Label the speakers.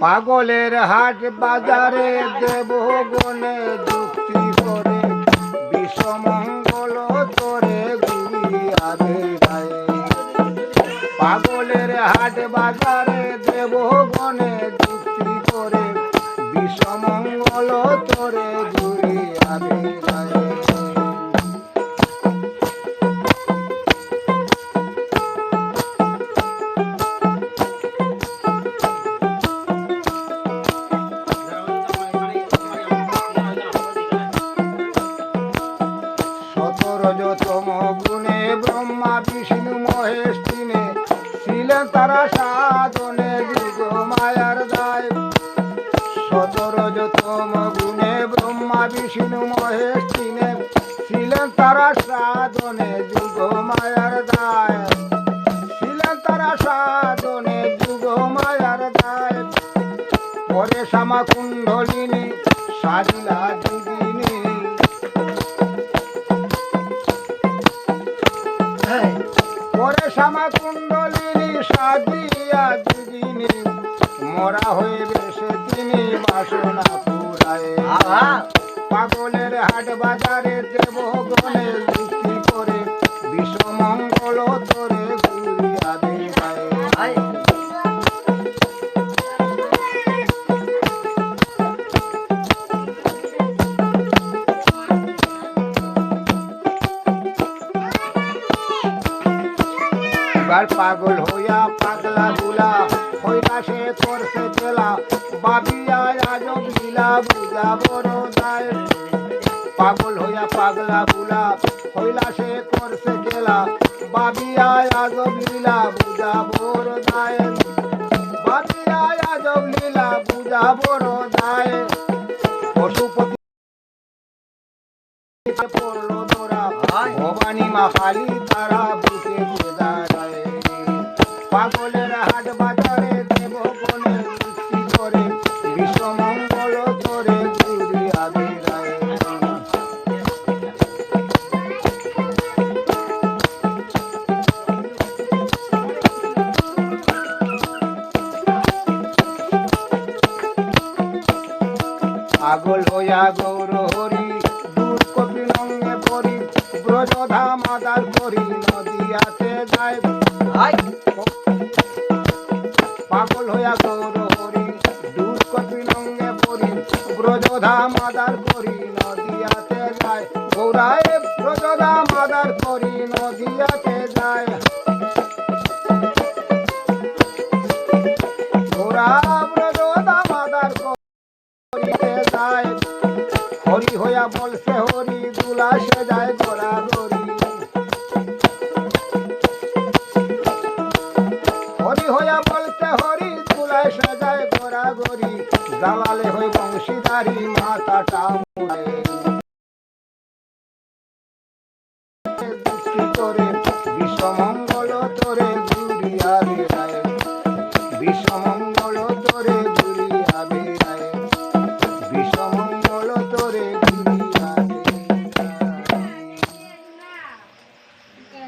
Speaker 1: পাগলের হাট বাজারে দেব গনে যুক্তি করে বিশ্বমঙ্গল তোরে ঘুরিয়াবে গায়ে। পাগলের হাট বাজারে দেব গনে যুক্তি করে বিশ্বমঙ্গল তোরে ঘুরিয়াবে গায়ে। রজতম গুণে ব্রহ্মা বিষ্ণু মহেশ তিনে ছিলেন তারা সাধনে যুগ মায়ার দায়। শত রজতম গুণে ব্রহ্মা বিষ্ণু মহেশ তিনে ছিলেন তারা সাধনে যুগ মায়ার দায়। ছিলেন তারা সাধনে যুগ মায়ার দায়। পরে শ্যামা কুণ্ডলিনী সাজিলা যোগিনী। পরে শ্যামা কুণ্ডলিনী সাজিয়া যোগিনী মরা হয়ে বেশে তিনি বাসনা পুরায়। পাগলের হাট বাজারে দেব গনে যুক্তি করে বিশ্বমঙ্গল তোরে ঘুরিয়াবে গায়ে। এবার পাগল হইয়া পাগলা বুলা হইলা সে করছে চেলা বাবিয়া আজব লীলা বুঝা বড় দায়। পাগল হইয়া পাগলা বুলা হইলা সে করছে চেলা বাবিয়া আজব লীলা বুঝা বড় দায়। বাবিয়া আজব লীলা বুঝা বড় দায়। পশুপতি পড়লো ধরা ভবানী মা কালী তারা বুকে দাঁড়ায়। পাগলের হাট বাজারে দেব গনে যুক্তি করে বিশ্বমঙ্গল তোরে ঘুরিয়াবে গায়ে। পাগল হইয়া গৌর হরি দূর কপিলঙ্গে পরি ব্রজধাম আদার করি নদিয়াতে যায়। পাগল হইয়া গৌর হরি দূর কপিলঙ্গে পরি ব্রজধাম আদার করি নদিয়াতে যায়। গৌরায় ব্রজধাম আদার করি নদিয়াতে যায়। গৌরা ব্রজধাম আদার করিতে যায়। হরি হইয়া বলছে হরি দুলা সে যায় গোরা গরি। হরি হইয়া বলছে হরি দুলা সে যায় গোরা গরি। জালালে হই বংশীধারী মাথাটা মুড়ে যুক্তি করে বিশ্বমঙ্গল তোরে ঘুরিয়াবে গায়ে। বিশ্বমঙ্গল